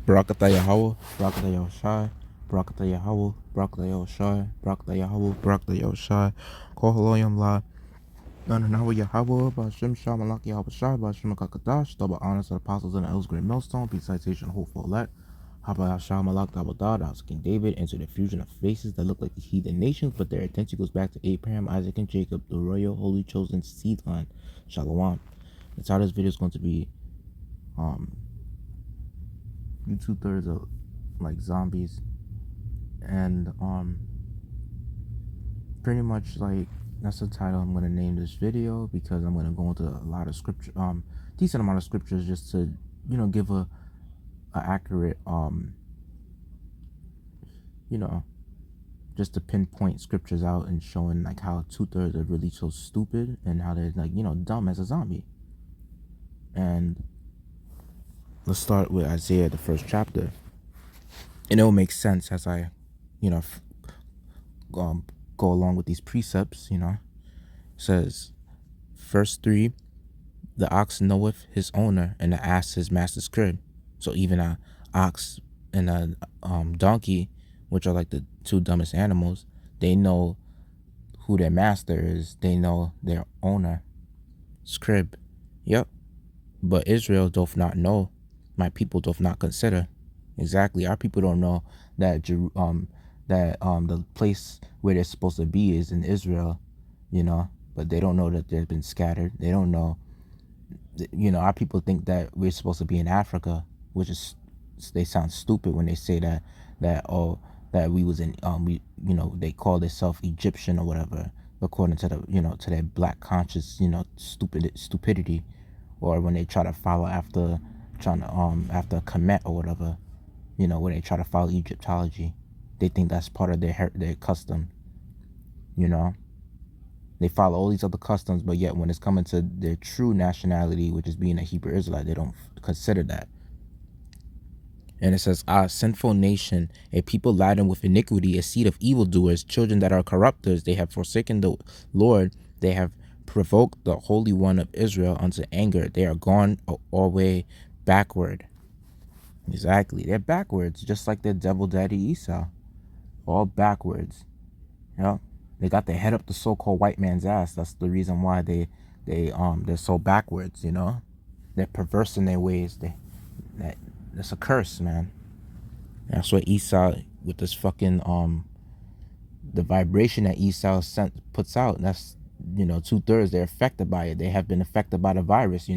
Barakatah Yahweh, Barakatah Yahushai, Barakatah Yahweh, Barakatah Yahushai, Barakatah Yahweh, Barakatah Yahushai, Kohaloyam La, Nanawa Yahweh, Bashim Shah Malak Yahweh Shai, Bashim Kakadash, double honors to the apostles and the elders, great millstone, peace citation, hopeful elect. Haba Shah Malak Dabadad, house King David, into the fusion of faces that look like the heathen nations, but their attention goes back to Abraham, Isaac, and Jacob, the royal, holy, chosen seed line. Shalom. That's how this video is going to be. You 2/3 of like zombies, and pretty much like that's the title I'm gonna name this video, because I'm gonna go into a lot of scripture, decent amount of scriptures, just to give a accurate you know just to pinpoint scriptures out and showing like how 2/3 are really so stupid and how they're like dumb as a zombie. And let's start with Isaiah, the first chapter, and it will make sense as I go along with these precepts. It says, verse 3, the ox knoweth his owner, and the ass his master's crib. So even a ox and a donkey, which are like the two dumbest animals, they know who their master is. They know their owner's crib. Yep. But Israel doth not know. My people doth not consider. Exactly. Our people don't know that the place where they're supposed to be is in Israel, but they don't know that they've been scattered. They don't know. Our people think that we're supposed to be in Africa, which is, they sound stupid when they say that we was in they call themselves Egyptian or whatever, according to to their black conscious stupidity, or when they try to follow after after Kemet or whatever, when they try to follow Egyptology, they think that's part of their custom. They follow all these other customs, but yet when it's coming to their true nationality, which is being a Hebrew Israelite, they don't consider that. And it says, sinful nation, a people laden with iniquity, a seed of evildoers, children that are corrupters, they have forsaken the Lord, they have provoked the Holy One of Israel unto anger, they are gone away backward. Exactly, they're backwards, just like their devil daddy Esau, all backwards. They got their head up the so-called white man's ass. That's the reason why they're so backwards. They're perverse in their ways. That's a curse, man. That's what Esau, with this fucking the vibration that Esau puts out. That's 2/3. They're affected by it. They have been affected by the virus.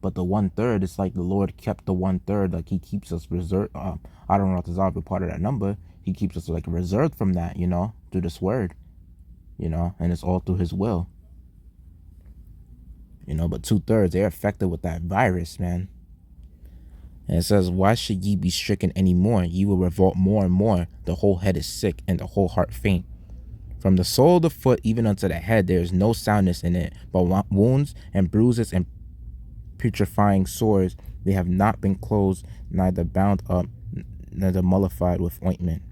But the 1/3, it's like the Lord kept the 1/3. Like He keeps us reserved. I don't know if the be part of that number. He keeps us like reserved from that. Through this word. And it's all through His will. But 2/3, they're affected with that virus, man. And it says, why should ye be stricken any more? Ye will revolt more and more. The whole head is sick, and the whole heart faint. From the sole of the foot even unto the head, there is no soundness in it, but wounds and bruises and putrefying sores. They have not been closed, neither bound up, neither mollified with ointment.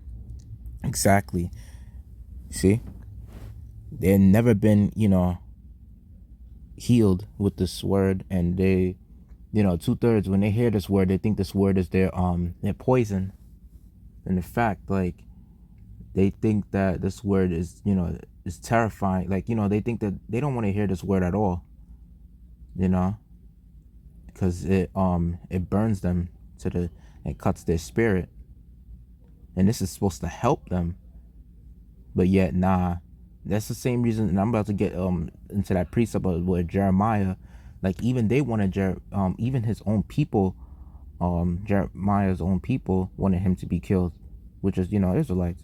Exactly. See? They've never been, healed with this word, and they 2/3, when they hear this word, they think this word is their poison. And in fact, like, they think that this word is is terrifying. Like, they think that they don't want to hear this word at all, because it burns them it cuts their spirit, and this is supposed to help them, but yet nah. That's the same reason, and I'm about to get into that precept of where Jeremiah, like, even they wanted even his own people, Jeremiah's own people wanted him to be killed, which is Israelites.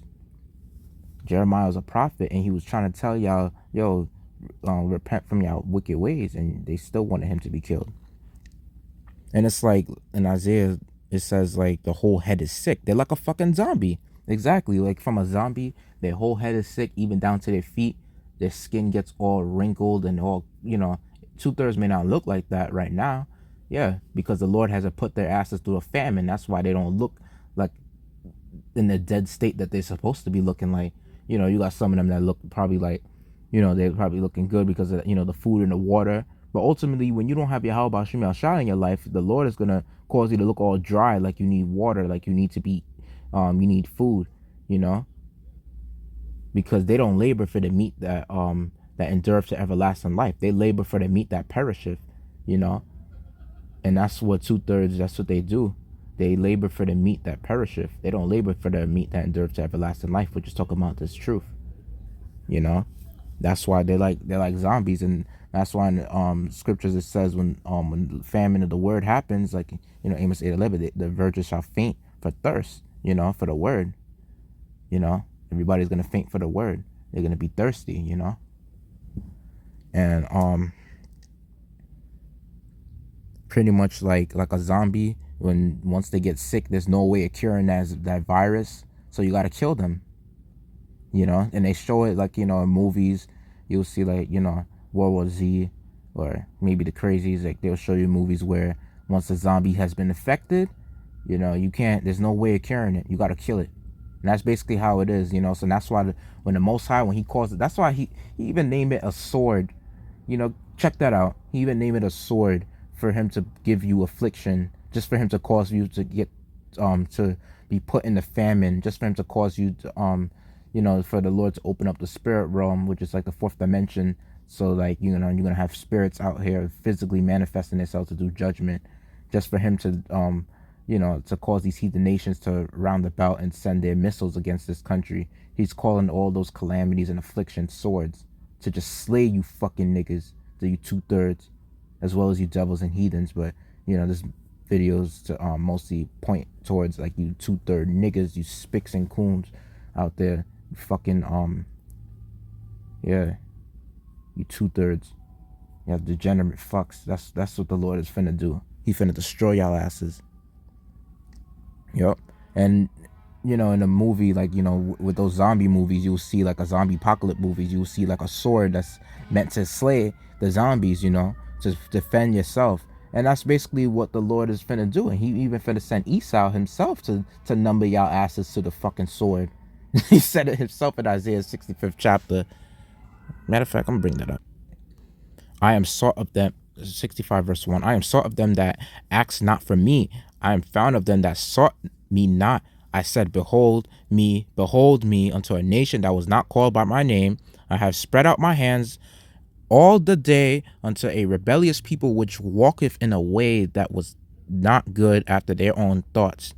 Jeremiah was a prophet, and he was trying to tell y'all, yo, repent from y'all wicked ways, and they still wanted him to be killed. And it's like in Isaiah, it says like the whole head is sick. They're like a fucking zombie. Exactly, like from a zombie, their whole head is sick, even down to their feet. Their skin gets all wrinkled and all, 2/3 may not look like that right now. Yeah, because the Lord hasn't put their asses through a famine. That's why they don't look like in the dead state that they're supposed to be looking like. You got some of them that look probably like, they're probably looking good because of, the food and the water. But ultimately, when you don't have your Yahweh Shem Yahshua in your life, the Lord is gonna cause you to look all dry, like you need water, like you need to be, you need food, you know, because they don't labor for the meat that endureth to everlasting life. They labor for the meat that perisheth, you know, and that's what 2/3. That's what they do. They labor for the meat that perisheth. They don't labor for the meat that endureth to everlasting life, which is talking about this truth, you know. That's why they're like zombies, and that's why in scriptures it says when the famine of the word happens, like, you know, Amos 8:11, the virgins shall faint for thirst, you know, for the word, you know. Everybody's gonna faint for the word. They're gonna be thirsty, you know. And pretty much like a zombie, when once they get sick, there's no way of curing that virus, so you gotta kill them, you know. And they show it, like, you know, in movies. You'll see, like, you know, World War Z, or maybe the Crazies, like they'll show you movies where once a zombie has been infected, you know, you can't, there's no way of curing it. You got to kill it. And that's basically how it is, you know. So that's why when the Most High, when he calls it, that's why he even named it a sword, you know. Check that out. He even named it a sword for him to give you affliction, just for him to cause you to get to be put in the famine, just for him to cause you to you know, for the Lord to open up the spirit realm, which is like the fourth dimension. So, like, you know, you're gonna have spirits out here physically manifesting themselves to do judgment, just for him to you know, to cause these heathen nations to round about and send their missiles against this country. He's calling all those calamities and afflictions swords to just slay you fucking niggas, to you 2/3, as well as you devils and heathens. But, you know, this videos to mostly point towards, like, you 2/3 niggas, you spicks and coons out there, you fucking yeah, you 2/3. You have degenerate fucks. That's what the Lord is finna do. He finna destroy y'all asses. Yep. And, you know, in a movie, like, you know, with those zombie movies, you'll see, like, a zombie apocalypse movies, you'll see like a sword that's meant to slay the zombies, you know, to defend yourself. And that's basically what the Lord is finna do. And he even finna send Esau himself to number y'all asses to the fucking sword. He said it himself in Isaiah 65th chapter. Matter of fact, I'm gonna bring that up. I am sought of them, 65 verse 1. I am sought of them that asked not for me. I am found of them that sought me not. I said, behold me unto a nation that was not called by my name. I have spread out my hands all the day unto a rebellious people which walketh in a way that was not good after their own thoughts.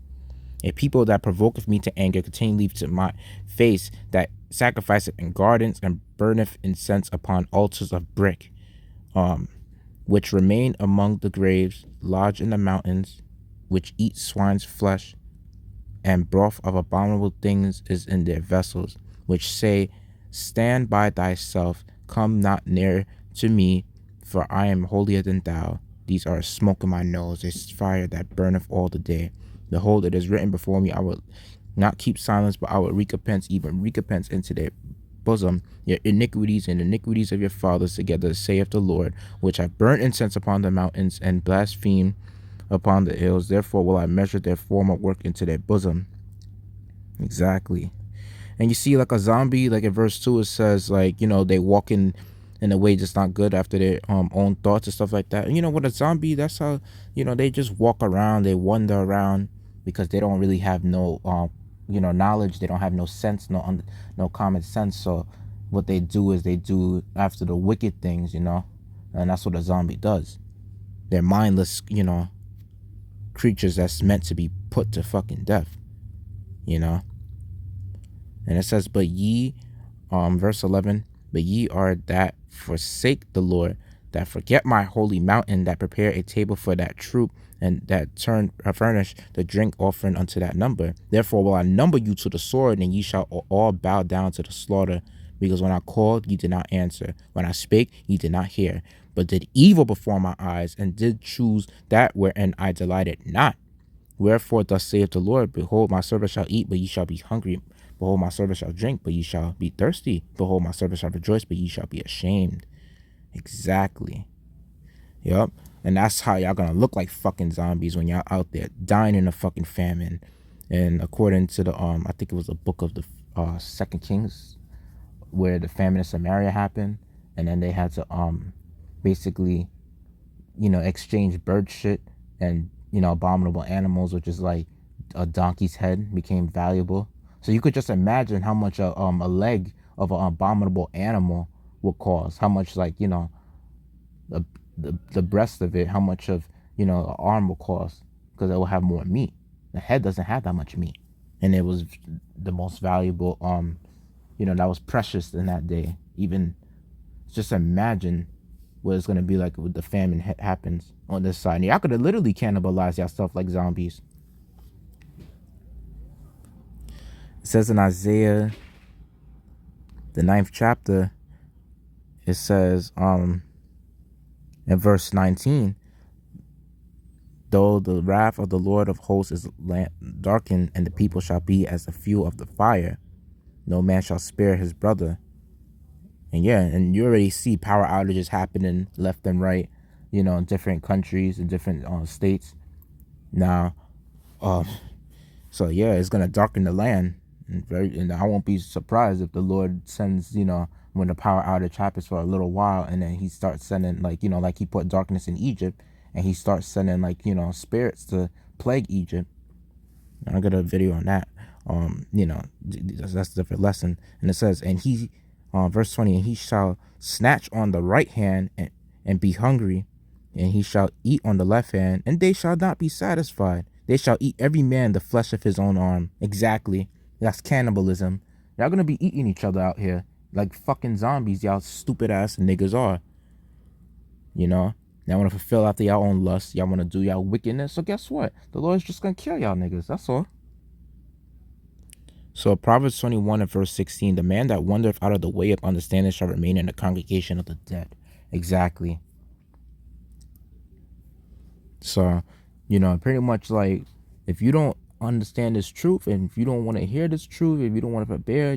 A people that provoketh me to anger continually to my face, that sacrificeth in gardens and burneth incense upon altars of brick, which remain among the graves, lodge in the mountains, which eat swine's flesh, and broth of abominable things is in their vessels, which say, stand by thyself, come not near to me, for I am holier than thou. These are a smoke in my nose, a fire that burneth all the day. Behold, it is written before me, I will not keep silence, but I will recompense, even recompense into their bosom your iniquities and iniquities of your fathers together, saith the Lord, which have burnt incense upon the mountains and blasphemed upon the hills. Therefore will I measure their former work into their bosom. Exactly. And you see, like a zombie, like in verse 2, it says, like, you know, they walk in a way just not good after their own thoughts and stuff like that. And, you know, with a zombie, that's how, you know, they just walk around, they wander around, because they don't really have no you know, knowledge. They don't have no sense, no common sense. So what they do is they do after the wicked things, you know, and that's what a zombie does. They're mindless, you know, creatures that's meant to be put to fucking death, you know. And it says, but ye, verse 11, but ye are that forsake the Lord, that forget my holy mountain, that prepare a table for that troop, and that furnish the drink offering unto that number. Therefore will I number you to the sword, and ye shall all bow down to the slaughter. Because when I called, ye did not answer. When I spake, ye did not hear, but did evil before my eyes, and did choose that wherein I delighted not. Wherefore thus saith the Lord, behold, my servant shall eat, but ye shall be hungry. Behold, my servant shall drink, but ye shall be thirsty. Behold, my servant shall rejoice, but ye shall be ashamed. Exactly. Yep. And that's how y'all gonna look like fucking zombies when y'all out there dying in a fucking famine. And according to the I think it was the book of the Second Kings, where the famine in Samaria happened, and then they had to basically exchanged bird shit and abominable animals, which is like a donkey's head, became valuable. So you could just imagine how much a leg of an abominable animal would cost. How much, like, the the breast of it, how much of an arm will cost, because it will have more meat. The head doesn't have that much meat, and it was the most valuable. That was precious in that day. Even just imagine what it's gonna be like when the famine happens on this side. Y'all could have literally cannibalized yourself like zombies. It says in Isaiah, the 9th chapter, it says in verse 19, though the wrath of the Lord of hosts is darkened, and the people shall be as the fuel of the fire, no man shall spare his brother. And yeah, and you already see power outages happening left and right, in different countries and different states now. So yeah, it's gonna darken the land, and I won't be surprised if the Lord sends, when the power outage happens for a little while, and then he starts sending, like, like he put darkness in Egypt, and he starts sending, like, spirits to plague Egypt. I got a video on that. That's a different lesson. And it says, and he, verse 20, and he shall snatch on the right hand and be hungry, and he shall eat on the left hand, and they shall not be satisfied. They shall eat every man the flesh of his own arm. Exactly. That's cannibalism. Y'all gonna be eating each other out here like fucking zombies, y'all stupid ass niggas are. Y'all want to fulfill after y'all own lust. Y'all want to do y'all wickedness. So guess what? The Lord's just gonna kill y'all niggas. That's all. So Proverbs 21 and verse 16, the man that wandereth out of the way of understanding shall remain in the congregation of the dead. Exactly. So, pretty much, like, if you don't understand this truth, and if you don't want to hear this truth, if you don't want to prepare,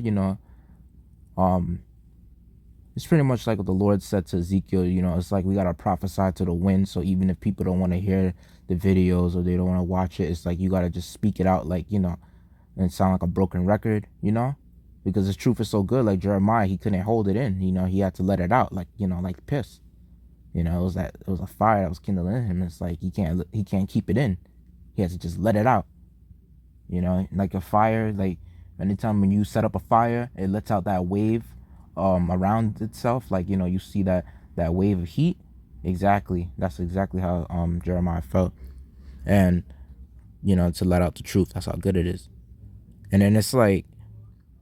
it's pretty much like what the Lord said to Ezekiel. It's like we gotta prophesy to the wind. So even if people don't want to hear the videos or they don't want to watch it, it's like you gotta just speak it out, like, and sound like a broken record, because the truth is so good. Like Jeremiah, he couldn't hold it in. He had to let it out, like, like piss. It was a fire that was kindled in him. It's like he can't keep it in. He has to just let it out. Like a fire, like anytime when you set up a fire, it lets out that wave around itself. Like, you see that wave of heat. Exactly. That's exactly how Jeremiah felt. And to let out the truth. That's how good it is. And then it's like,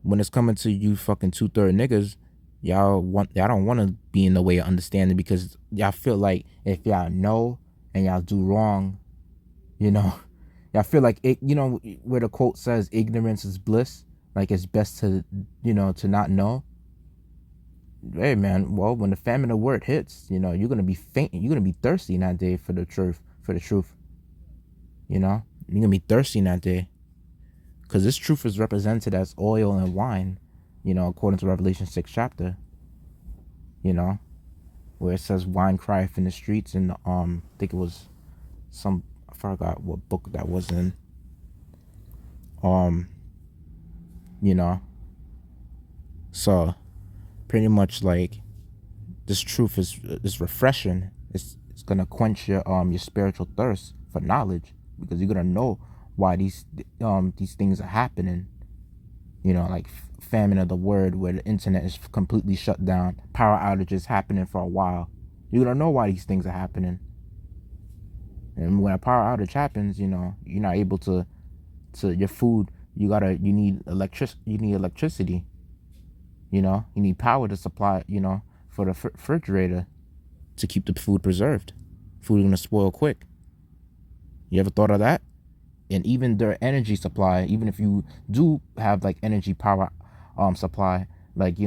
when it's coming to you fucking 2/3 niggas, y'all don't want to be in the way of understanding, because y'all feel like if y'all know and y'all do wrong, y'all feel like it, where the quote says ignorance is bliss, like it's best to to not know. Hey man, well, when the famine of word hits, you're gonna be fainting, you're gonna be thirsty in that day for the truth. You're gonna be thirsty in that day, because this truth is represented as oil and wine, according to Revelation 6 chapter, where it says wine crieth in the streets. And I think it was I forgot what book that was in. So pretty much, like, this truth is refreshing. It's gonna quench your spiritual thirst for knowledge, because you're gonna know why these things are happening. Like famine of the word, where the internet is completely shut down, power outages happening for a while. You're gonna know why these things are happening. And when a power outage happens, you're not able to your food. You need electricity. You need power to supply, for the refrigerator to keep the food preserved. Food is gonna spoil quick. You ever thought of that? And even their energy supply, even if you do have like energy power supply, like,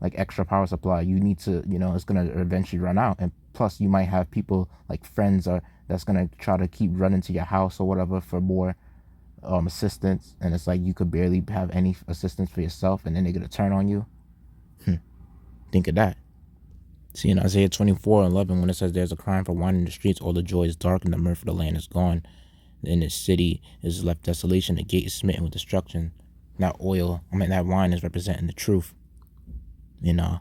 like extra power supply, you need to, it's gonna eventually run out. And plus you might have people like friends that's gonna try to keep running to your house or whatever for more assistance, and it's like you could barely have any assistance for yourself, and then they're gonna turn on you. Think of that. See, in Isaiah 24:11, when it says there's a crying for wine in the streets, all the joy is dark and the mirth of the land is gone. In the city is left desolation, the gate is smitten with destruction. That wine is representing the truth. And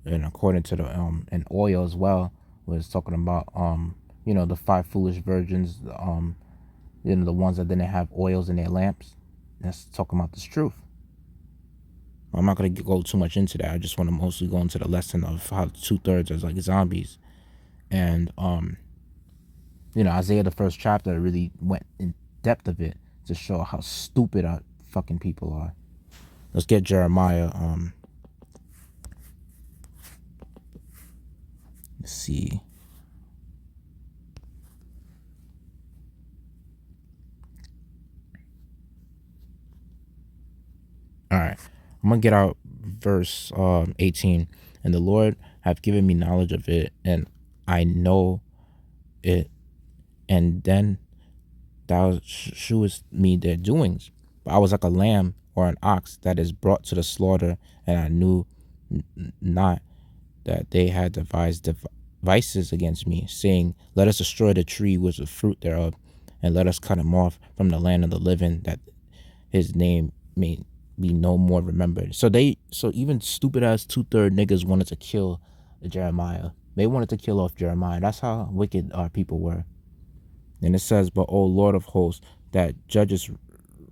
according to the and oil as well, where it's talking about the five foolish virgins, the ones that didn't have oils in their lamps. That's talking about this truth. I'm not gonna go too much into that. I just want to mostly go into the lesson of how 2/3 are like zombies, and Isaiah the first chapter really went in depth of it to show how stupid our fucking people are. Let's get Jeremiah. Let's see. All right, I'm gonna get out verse 18. And the Lord have given me knowledge of it, and I know it. And then thou shewest me their doings. But I was like a lamb or an ox that is brought to the slaughter, and I knew not that they had devised devices against me, saying, let us destroy the tree with the fruit thereof, and let us cut him off from the land of the living, that his name may be no more remembered. So even stupid ass 2/3 niggas wanted to kill Jeremiah. They wanted to kill off Jeremiah. That's how wicked our people were. And it says, but O Lord of hosts, that judges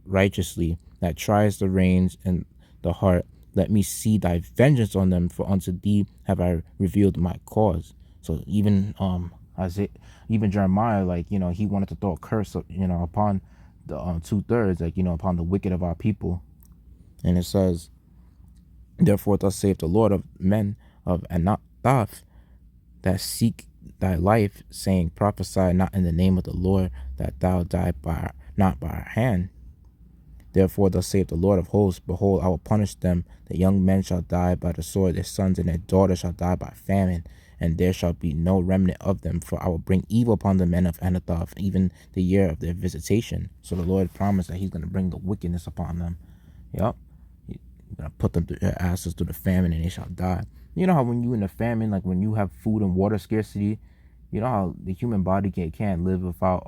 righteously, that tries the reins and the heart, let me see thy vengeance on them, for unto thee have I revealed my cause. So even Isaiah, even Jeremiah, like, he wanted to throw a curse, upon the 2/3, like, upon the wicked of our people. And it says, therefore thus saith the Lord of men of Anathoth, that seek thy life, saying, prophesy not in the name of the Lord, that thou die not by our hand. Therefore thus saith the Lord of hosts, behold, I will punish them. The young men shall die by the sword, their sons and their daughters shall die by famine, and there shall be no remnant of them. For I will bring evil upon the men of Anathoth, even the year of their visitation. So the Lord promised that he's going to bring the wickedness upon them. Yep. He's going to put them through their asses through the famine, and they shall die. You know how when you in a famine, like when you have food and water scarcity, you know how the human body can't live without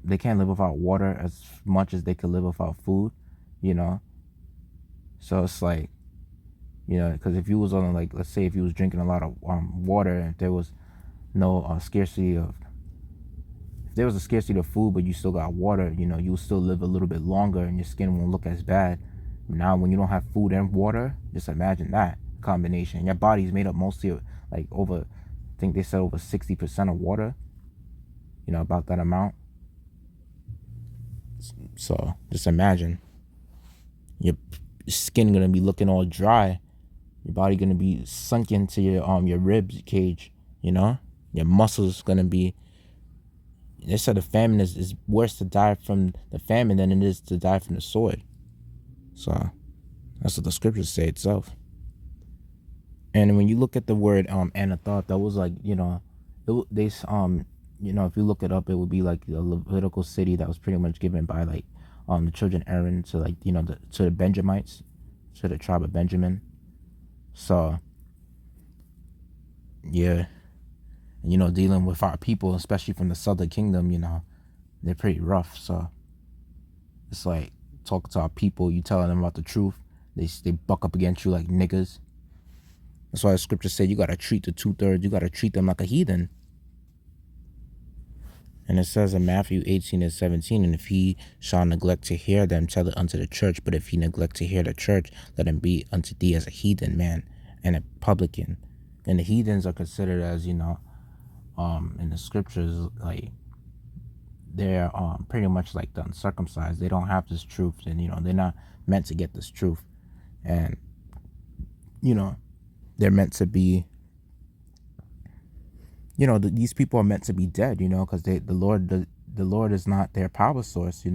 they can't live without water as much as they could live without food, so it's like, because if you was on, like, let's say if you was drinking a lot of water, and if there was no scarcity of if there was a scarcity of food but you still got water, you'll still live a little bit longer and your skin won't look as bad. Now when you don't have food and water, just imagine that combination. Your body's made up mostly of, like, over, I think they said over 60% of water, about that amount. So just imagine your skin gonna be looking all dry, your body gonna be sunk into your ribs cage, your muscles gonna be. They said the famine is worse to die from the famine than it is to die from the sword. So that's what the scriptures say itself. And when you look at the word Anathoth, that was like, if you look it up, it would be like a Levitical city that was pretty much given by, like, the children Aaron to, like, to the Benjamites, to the tribe of Benjamin. So yeah, and dealing with our people, especially from the southern kingdom, they're pretty rough. So it's like, talking to our people, you telling them about the truth, they buck up against you like niggas. That's why the scripture said you gotta treat the 2/3, you gotta treat them like a heathen. And it says in Matthew 18:17, and if he shall neglect to hear them, tell it unto the church. But if he neglect to hear the church, let him be unto thee as a heathen man and a publican. And the heathens are considered as, in the scriptures, like, they're pretty much like the uncircumcised. They don't have this truth, and they're not meant to get this truth. And they're meant to be, these people are meant to be dead, because the Lord is not their power source,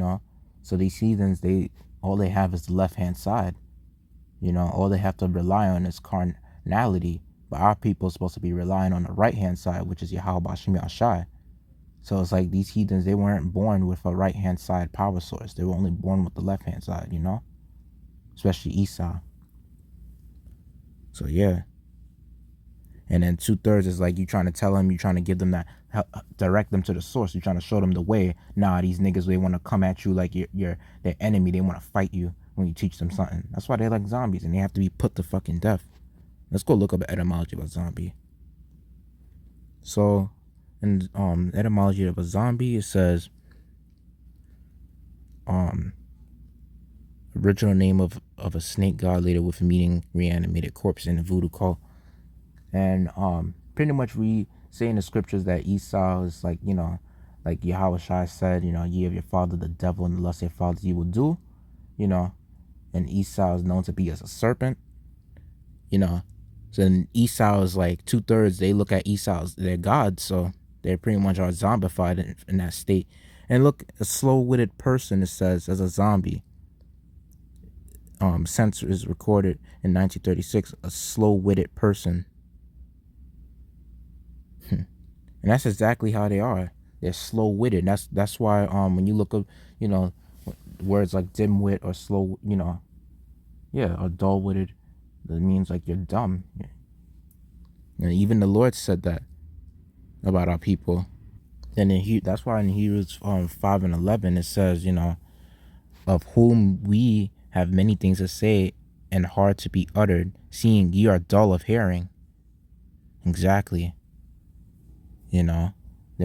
so these heathens, all they have is the left hand side, all they have to rely on is carnality. But our people are supposed to be relying on the right hand side, which is Yahweh Bashim Yashai. So it's like these heathens, they weren't born with a right hand side power source. They were only born with the left hand side, especially Esau. So yeah. And then 2/3 is like, you trying to tell them, you trying to give them that, direct them to the source. You're trying to show them the way. Nah, these niggas, they want to come at you like you're their enemy. They want to fight you when you teach them something. That's why they're like zombies, and they have to be put to fucking death. Let's go look up an etymology about zombie. So in etymology of a zombie, it says um original name of a snake god later with meaning reanimated corpse in the voodoo cult. And pretty much we say in the scriptures that Esau is like, like Yahweh said, ye of your father the devil, and the lust of your fathers you will do, you know, and Esau is known to be as a serpent, you know. So then Esau is like 2/3, they look at Esau as their god, so they pretty much are zombified in that state. And look, a slow-witted person, it says, as a zombie. Census is recorded in 1936, a slow-witted person. And that's exactly how they are. They're slow-witted. That's why when you look up, you know, words like dim-wit or slow, yeah, or dull-witted, that means like you're dumb. And even the Lord said that about our people. And that's why in Hebrews 5:11 it says, of whom we have many things to say and hard to be uttered, seeing ye are dull of hearing. Exactly. They're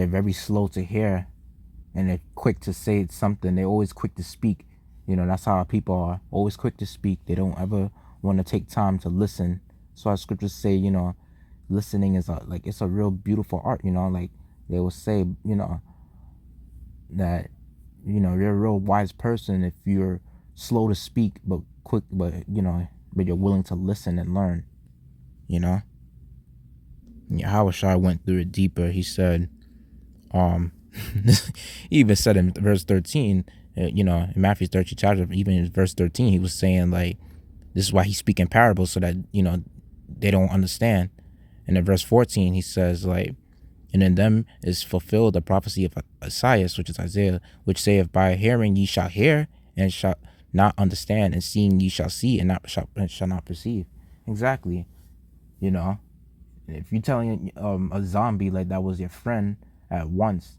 very slow to hear, and they're quick to say something. They're always quick to speak. That's how our people are. Always quick to speak. They don't ever want to take time to listen. So our scriptures say, listening is like it's a real beautiful art. Like they will say, that you're a real wise person if you're slow to speak but quick, but you're willing to listen and learn. Yahweh went through it deeper. He said, he even said in verse 13, in Matthew 13 chapter, even in verse 13, he was saying like, this is why he's speaking parables so that, they don't understand. And in verse 14, he says like, and in them is fulfilled the prophecy of Isaiah, which is Isaiah, which saith, by hearing ye shall hear and shall not understand, and seeing ye shall see and shall not perceive. Exactly. If you're telling a zombie like that was your friend at once,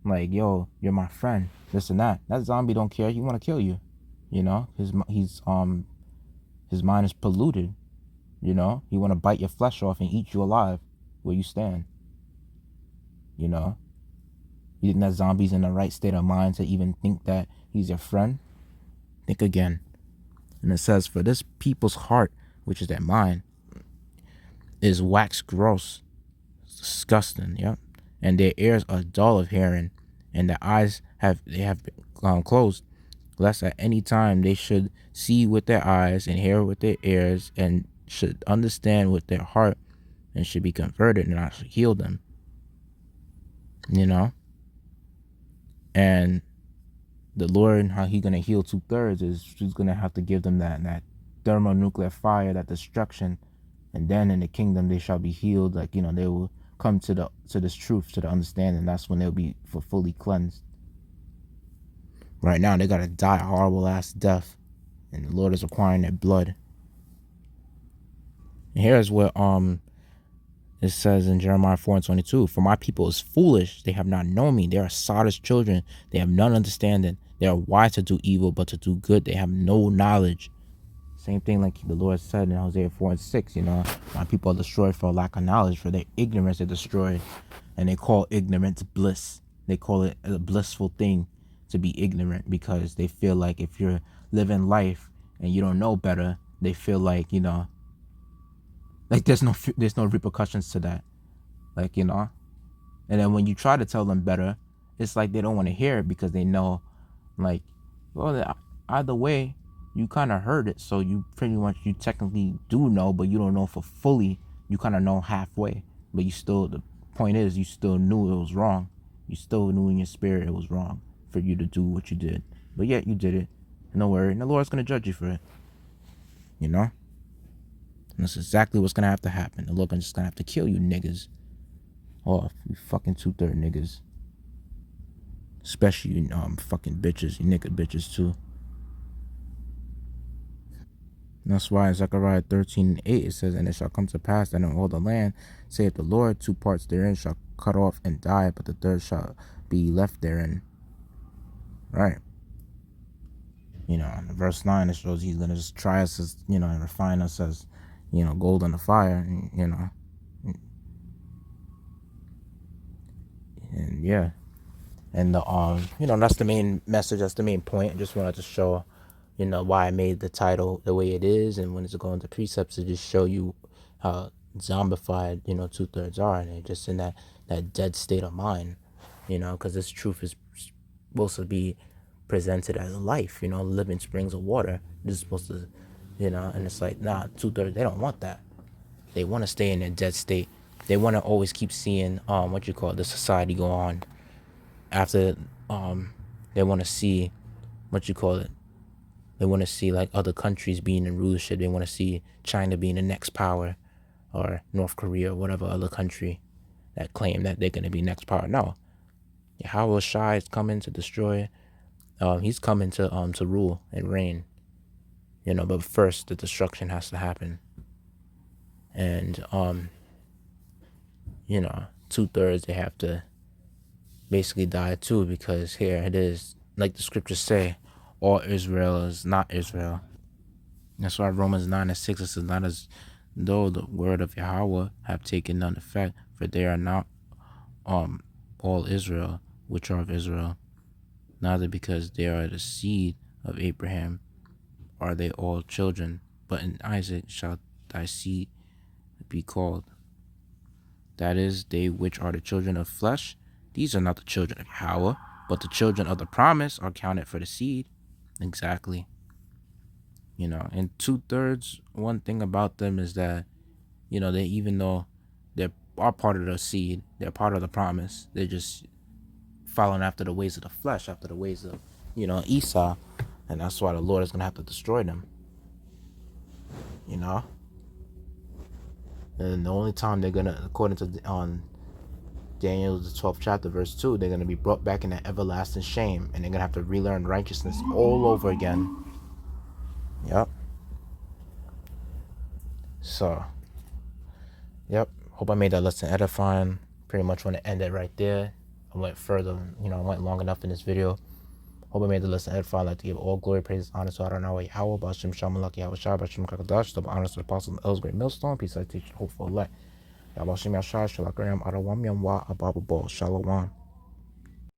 like, yo, you're my friend, this and that zombie don't care. He want to kill you. His mind is polluted. He want to bite your flesh off and eat you alive where you stand. You think that zombie's in the right state of mind to even think that he's your friend? Think again. And it says, for this people's heart, which is their mind, is wax gross, disgusting. Yep. And their ears are dull of hearing, and their eyes have been closed, lest at any time they should see with their eyes and hear with their ears, and should understand with their heart, and should be converted, and I should heal them. And the Lord, how he gonna heal 2/3 is he's gonna have to give them that thermonuclear fire, that destruction, and then in the kingdom they shall be healed. Like they will come to this truth, to the understanding. That's when they'll be fully cleansed. Right now they gotta die a horrible ass death, and the Lord is requiring their blood. And here's what it says in Jeremiah 4:22, for my people is foolish, they have not known me, they are sottish children, they have none understanding, they are wise to do evil, but to do good they have no knowledge. Same thing like the Lord said in Hosea 4:6, my people are destroyed for lack of knowledge, for their ignorance they're destroyed. And they call ignorance bliss. They call it a blissful thing to be ignorant, because they feel like if you're living life and you don't know better, they feel like, like there's no repercussions to that. Like, and then when you try to tell them better, it's like they don't want to hear it, because they know, like, well, either way, you kind of heard it, so you pretty much, you technically do know, but you don't know for fully. You kind of know halfway, but the point is, you still knew it was wrong. You still knew in your spirit it was wrong for you to do what you did, but yet you did it. No worry, and the Lord's gonna judge you for it. And that's exactly what's gonna have to happen. The Lord's just gonna have to kill you niggas off. You fucking 2/3 niggas. Especially you fucking bitches, you nigga bitches too. And that's why in Zechariah 13:8 it says, and it shall come to pass that in all the land, saith the Lord, 2 parts therein shall cut off and die, but the third shall be left therein. Right. In verse 9 it shows he's gonna just try us as, and refine us as, gold in the fire, And yeah. And the that's the main message, that's the main point. I just wanted to show, why I made the title the way it is, and when it's going to precepts to just show you how zombified, two-thirds are, and they're just in that dead state of mind, because this truth is supposed to be presented as life, living springs of water. This is supposed to, and it's like, nah, two-thirds, they don't want that. They want to stay in a dead state. They want to always keep seeing the society go on. After they want to see they want to see like other countries being in rulership. They want to see China being the next power, or North Korea, or whatever other country that claim that they're going to be next power. No, Yahweh Shai is coming to destroy. He's coming to rule and reign. But first the destruction has to happen. And two-thirds, they have to basically die too, because here it is, like the scriptures say, all Israel is not Israel. That's why Romans 9:6, it says, not as though the word of Yahweh have taken none effect, for they are not all Israel which are of Israel, neither because they are the seed of Abraham are they all children, but in Isaac shall thy seed be called. That is, they which are the children of flesh, these are not the children of Yahweh, but the children of the promise are counted for the seed. Exactly. And two-thirds, one thing about them is that, they, even though they are part of the seed, they're part of the promise, they're just following after the ways of the flesh, after the ways of, Esau. And that's why the Lord is going to have to destroy them. And the only time they're going to, according to Daniel, the 12th chapter, verse 2, they're going to be brought back in that everlasting shame, and they're going to have to relearn righteousness all over again. Yep. So, yep. Hope I made that lesson edifying. Pretty much want to end it right there. I went further, I went long enough in this video. Hope I made the lesson edifying. I'd like to give all glory, praise, honor to Adonai Yahweh, Bashim Shamalak Yahweh Shai, Bashim Kakadash, double honors to the apostles and elders, great millstone, peace, I teach, hopeful elect. Yahweh Shim Yashai, Shalak Ram, Adawam Yamwa, Ababa Ball, Shalom.